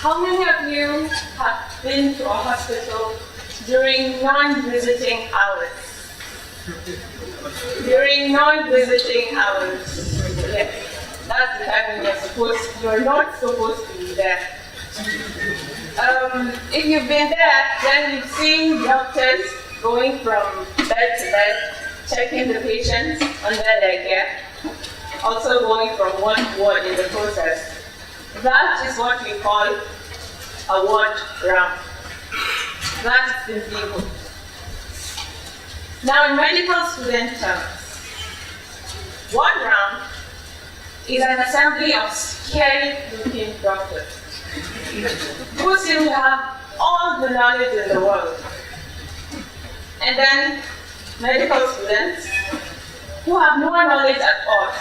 How many of you have been to a hospital during non-visiting hours? During non-visiting hours. Yes. That's the time when you're not supposed to be there. If you've been there, then you've seen doctors going from bed to bed, checking the patients under their care, also going from one ward in the process. That is what we call a ward round. That's the legal. Now, in medical student terms, ward round is an assembly of scary-looking doctors who seem to have all the knowledge in the world. And then medical students who have no knowledge at all.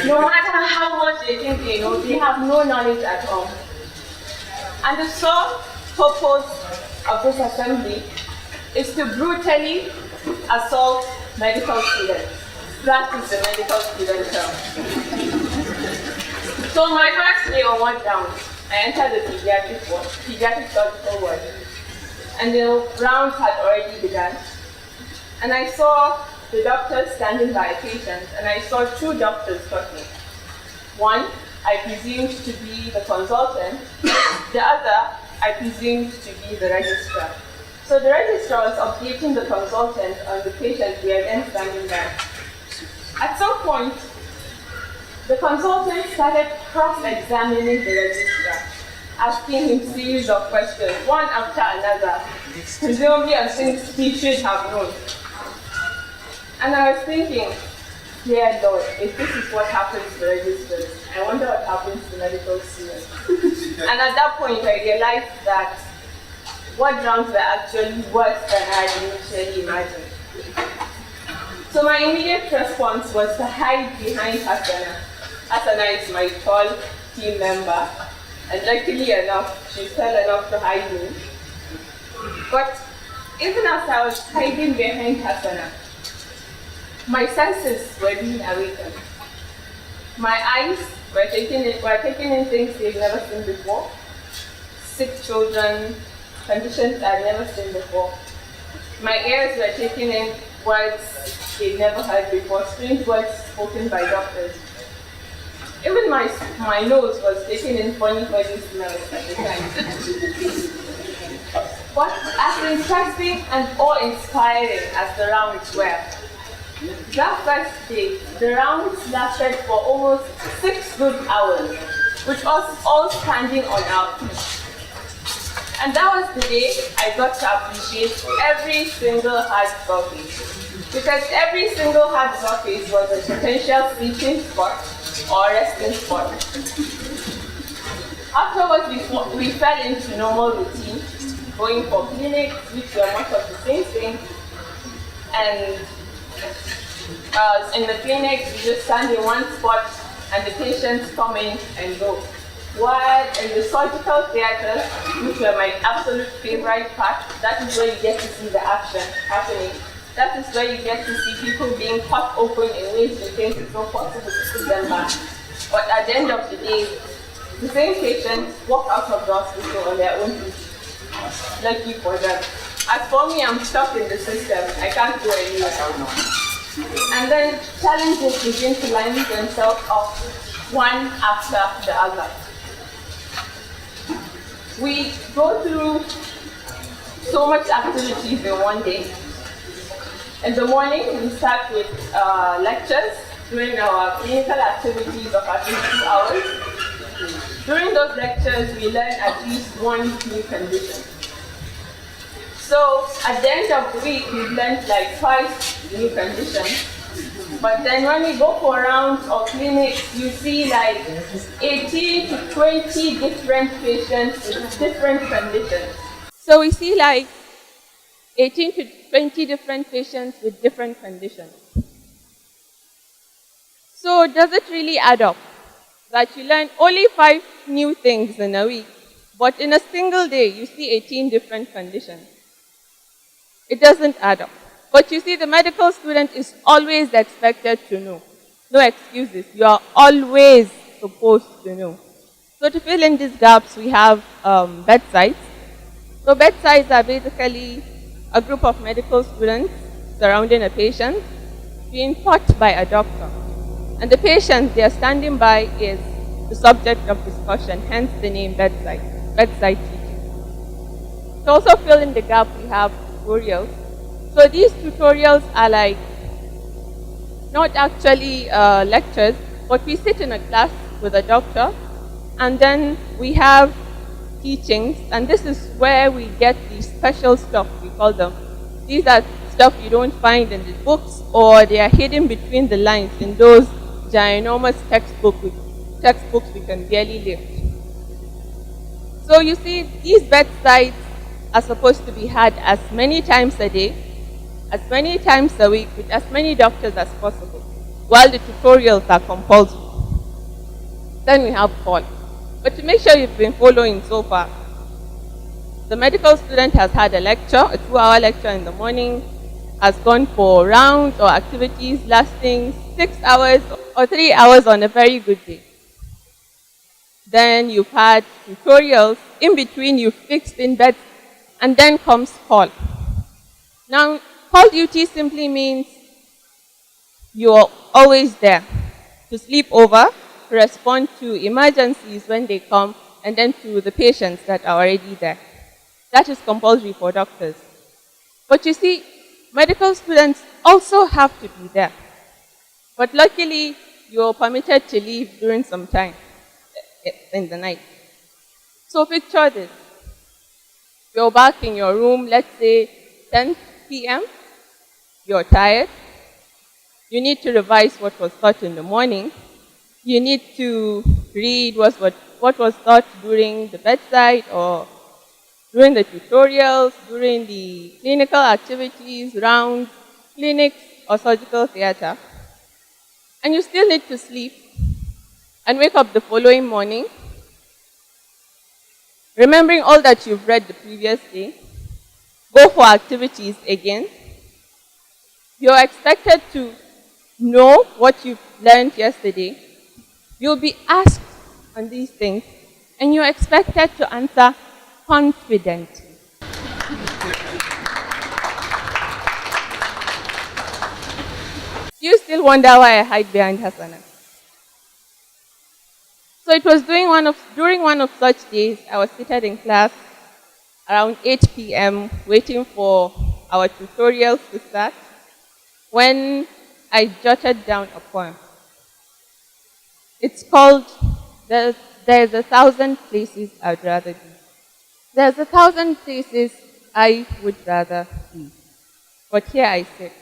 No matter how much they think they know, they have no knowledge at all. And the sole purpose of this assembly is to brutally assault medical students. That is the medical student term. So my first day on ward round, I entered the pediatric surgical ward, and the rounds had already begun. And I saw the doctor standing by a patient, and I saw two doctors talking. One, I presumed to be the consultant. The other, I presumed to be the registrar. So the registrar was updating the consultant on the patient we are then standing by. At some point, the consultant started cross-examining the registrar, asking him a series of questions, one after another, presumably on things he should have known. And I was thinking, dear Lord, if this is what happens to registrars, I wonder what happens to medical students. And at that point, I realized that ward rounds were actually worse than I had initially imagined. So my immediate response was to hide behind Hasana. Hasana is my tall team member, and luckily enough, she's tall enough to hide me. But even as I was hiding behind Hasana, my senses were being awakened. My eyes were taking in things they've never seen before. Sick children, conditions I've never seen before. My ears were taking in words they'd never heard before, strange words spoken by doctors. Even my nose was taking in funny smells at the time. But as interesting and awe-inspiring as the rounds were, that first day, the rounds lasted for almost 6 good hours, with us all standing on our feet. And that was the day I got to appreciate every single hard surface. Because every single hard surface was a potential sleeping spot or resting spot. Afterwards, we fell into normal routine, going for clinics, which were much of the same thing. And in the clinic, we just stand in one spot and the patients come in and go. While in the surgical theaters, which were my absolute favorite part, that is where you get to see the action happening. That is where you get to see people being cut open in ways you think it's not possible to put them back. But at the end of the day, the same patients walk out of the hospital on their own feet. Lucky for them. As for me, I'm stuck in the system. I can't go anywhere. And then challenges begin to line themselves up one after the other. We go through so much activities in one day. In the morning, we start with lectures, doing our clinical activities of at least 2 hours. During those lectures, we learn at least one new condition. So at the end of the week, we've learned like 5 new conditions. But then when we go for rounds or clinics, you see like 18 to 20 different patients with different conditions. So we see like 18 to 20 different patients with different conditions. So does it really add up that you learn only 5 new things in a week, but in a single day you see 18 different conditions? It doesn't add up. But you see, the medical student is always expected to know. No excuses. You are always supposed to know. So to fill in these gaps, we have bedsides. So bedsides are basically a group of medical students surrounding a patient being taught by a doctor. And the patient they are standing by is the subject of discussion, hence the name bedside teaching. To also fill in the gap, we have tutorials. So these tutorials are like not actually lectures, but we sit in a class with a doctor, and then we have teachings, and this is where we get the special stuff, we call them. These are stuff you don't find in the books, or they are hidden between the lines in those ginormous textbooks we can barely lift. So you see, these bedsides are supposed to be had as many times a day, as many times a week, with as many doctors as possible, while the tutorials are compulsory. Then we have call. But to make sure you've been following so far, the medical student has had a lecture, a 2-hour lecture in the morning, has gone for rounds or activities lasting 6 hours or 3 hours on a very good day. Then you've had tutorials, in between you've fixed in bed, and then comes call. Now, call duty simply means you're always there to sleep over, to respond to emergencies when they come, and then to the patients that are already there. That is compulsory for doctors. But you see, medical students also have to be there. But luckily, you're permitted to leave during some time in the night. So picture this. You're back in your room, let's say 10 p.m. You're tired. You need to revise what was taught in the morning. You need to read what was taught during the bedside or during the tutorials, during the clinical activities, rounds, clinics, or surgical theater. And you still need to sleep and wake up the following morning, remembering all that you've read the previous day, go for activities again. You're expected to know what you've learned yesterday. You'll be asked on these things, and you're expected to answer confidently. Do you still wonder why I hide behind Hasana? So it was during one of such days, I was seated in class around 8 p.m. waiting for our tutorials to start, when I jotted down a poem. It's called There's 1,000 Places I'd Rather Be. There's 1,000 places I would rather be. But here I sit,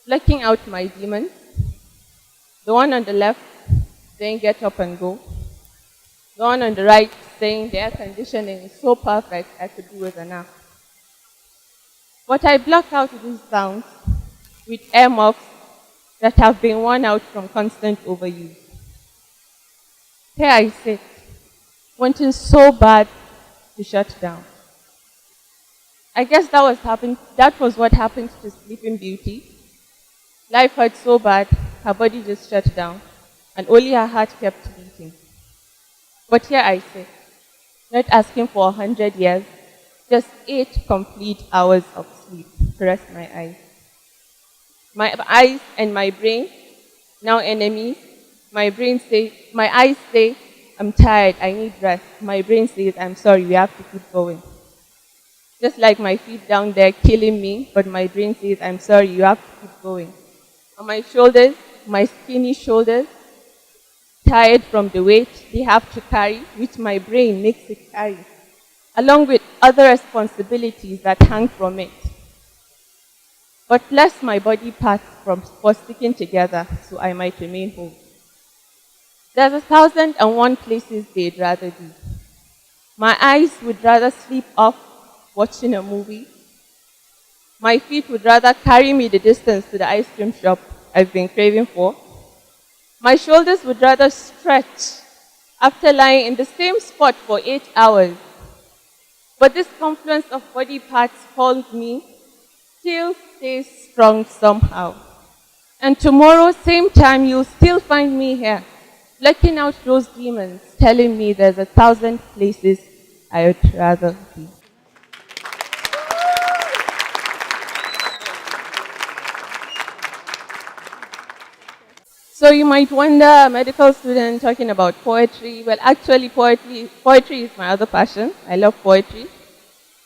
looking out my demons. The one on the left saying get up and go. The one on the right saying the air conditioning is so perfect I could do with a nap. But I block out these sounds with earmuffs that have been worn out from constant overuse. Here I sit, wanting so bad to shut down. I guess that was what happened to Sleeping Beauty. Life hurt so bad, her body just shut down, and only her heart kept beating. But here I sit, not asking for 100 years, just 8 complete hours of sleep to rest my eyes. My eyes and my brain, now enemies. My eyes say, I'm tired, I need rest. My brain says, I'm sorry, we have to keep going. Just like my feet down there killing me, but my brain says, I'm sorry, you have to keep going. On my shoulders, my skinny shoulders, tired from the weight they have to carry, which my brain makes it carry, along with other responsibilities that hang from it. But bless my body parts for sticking together so I might remain whole. There's 1,001 places they'd rather be. My eyes would rather sleep off watching a movie. My feet would rather carry me the distance to the ice cream shop I've been craving for. My shoulders would rather stretch after lying in the same spot for 8 hours. But this confluence of body parts called me still stays strong somehow. And tomorrow, same time, you'll still find me here, blocking out those demons, telling me there's 1,000 places I would rather be. So you might wonder, a medical student talking about poetry. Well, actually, poetry is my other passion. I love poetry.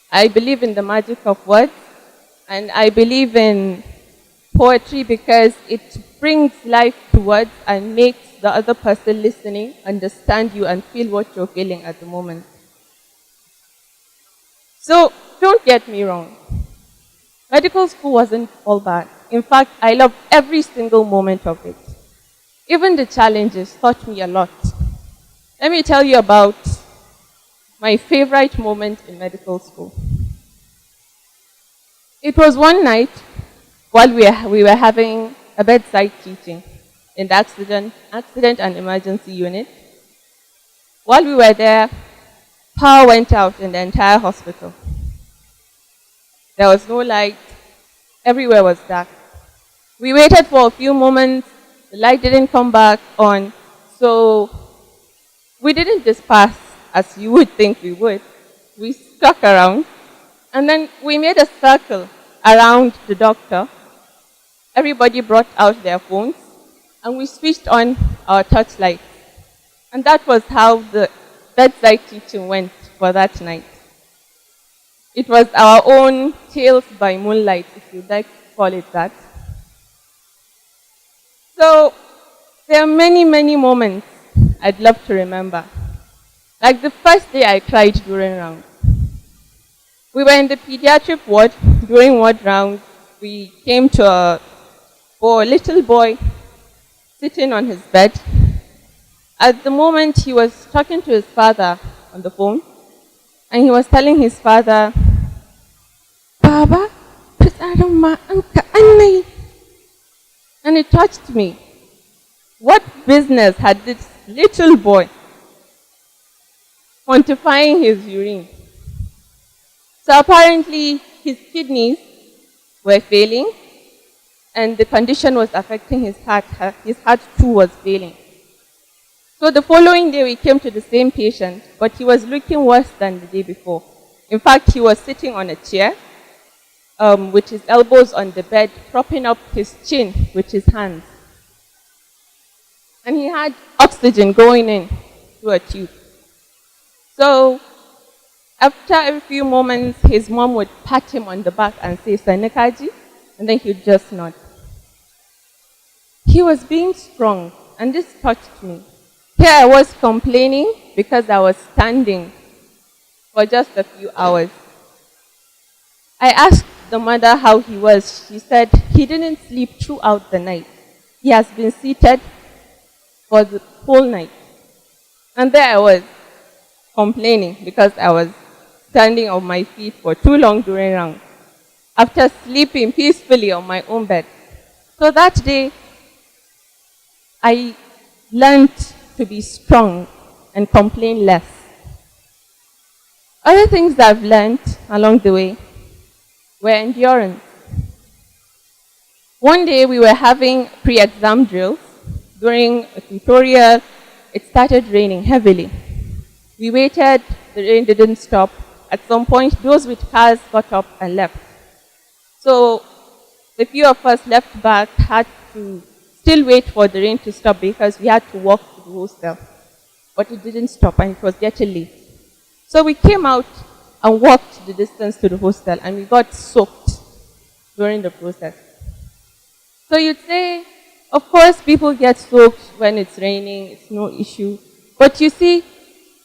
I believe in the magic of words, and I believe in poetry because it brings life to words and makes the other person listening understand you and feel what you're feeling at the moment. So don't get me wrong. Medical school wasn't all bad. In fact, I loved every single moment of it. Even the challenges taught me a lot. Let me tell you about my favorite moment in medical school. It was one night while we were having a bedside teaching in the accident and emergency unit. While we were there, power went out in the entire hospital. There was no light. Everywhere was dark. We waited for a few moments. The light didn't come back on, so we didn't disperse as you would think we would. We stuck around, and then we made a circle around the doctor. Everybody brought out their phones, and we switched on our torchlight. And that was how the bedside teaching went for that night. It was our own tales by moonlight, if you'd like to call it that. So there are many, many moments I'd love to remember. Like the first day I cried during round. We were in the pediatric ward. During ward round, we came to a little boy sitting on his bed. At the moment, he was talking to his father on the phone, and he was telling his father, "Baba, and it touched me. What business had this little boy quantifying his urine? So apparently his kidneys were failing and the condition was affecting his heart. His heart too was failing. So the following day we came to the same patient, but he was looking worse than the day before. In fact, he was sitting on a chair with his elbows on the bed, propping up his chin with his hands. And he had oxygen going in through a tube. So after a few moments, his mom would pat him on the back and say, "Sanekaji," and then he'd just nod. He was being strong, and this touched me. Here I was complaining because I was standing for just a few hours. I asked the mother how he was. She said he didn't sleep throughout the night. He has been seated for the whole night. And there I was, complaining because I was standing on my feet for too long during round, after sleeping peacefully on my own bed. So that day, I learned to be strong and complain less. Other things I've learned along the way were endurance. One day we were having pre-exam drills. During a tutorial, it started raining heavily. We waited, the rain didn't stop. At some point, those with cars got up and left. So the few of us left back had to still wait for the rain to stop because we had to walk to the hostel. But it didn't stop and it was getting late. So we came out and walked the distance to the hostel and we got soaked during the process. So you'd say, of course, people get soaked when it's raining, it's no issue. But you see,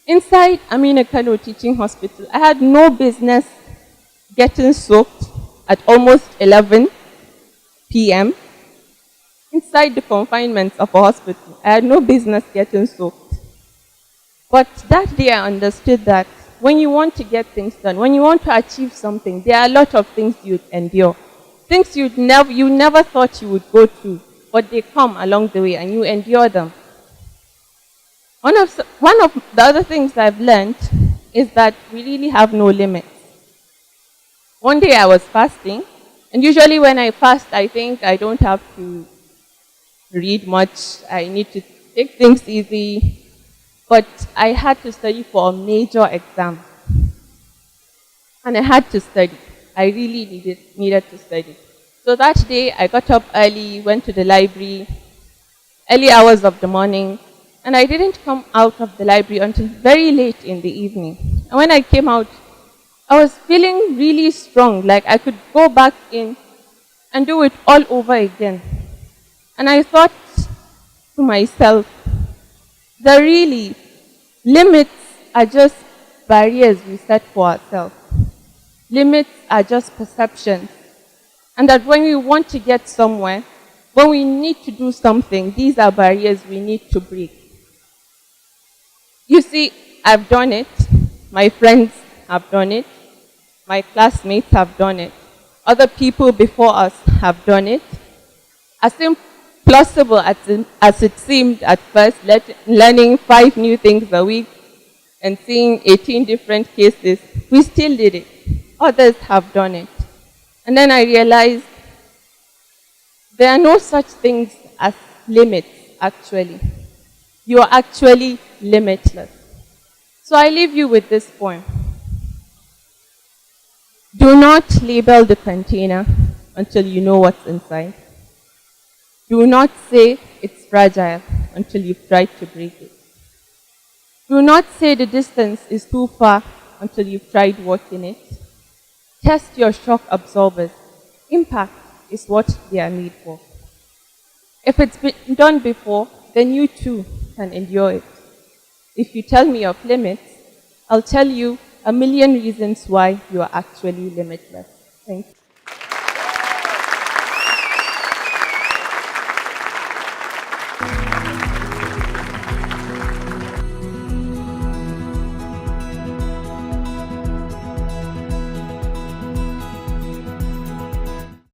inside Amina Kano Teaching Hospital, I had no business getting soaked at almost 11 p.m. inside the confinements of a hospital. I had no business getting soaked. But that day I understood that when you want to get things done, when you want to achieve something, there are a lot of things you endure. Things you never thought you would go through, but they come along the way and you endure them. One of the other things I've learned is that we really have no limits. One day I was fasting, and usually when I fast, I think I don't have to read much. I need to take things easy, but I had to study for a major exam. And I had to study. I really needed to study. So that day, I got up early, went to the library, early hours of the morning, and I didn't come out of the library until very late in the evening. And when I came out, I was feeling really strong, like I could go back in and do it all over again. And I thought to myself, that really, limits are just barriers we set for ourselves. Limits are just perceptions. And that when we want to get somewhere, when we need to do something, these are barriers we need to break. You see, I've done it. My friends have done it. My classmates have done it. Other people before us have done it. As implausible as it seemed at first, learning 5 new things a week and seeing 18 different cases, we still did it. Others have done it. And then I realized there are no such things as limits, actually. You are actually limitless. So I leave you with this poem. Do not label the container until you know what's inside. Do not say it's fragile until you've tried to break it. Do not say the distance is too far until you've tried walking it. Test your shock absorbers. Impact is what they are made for. If it's been done before, then you too can endure it. If you tell me of limits, I'll tell you a million reasons why you are actually limitless. Thank you.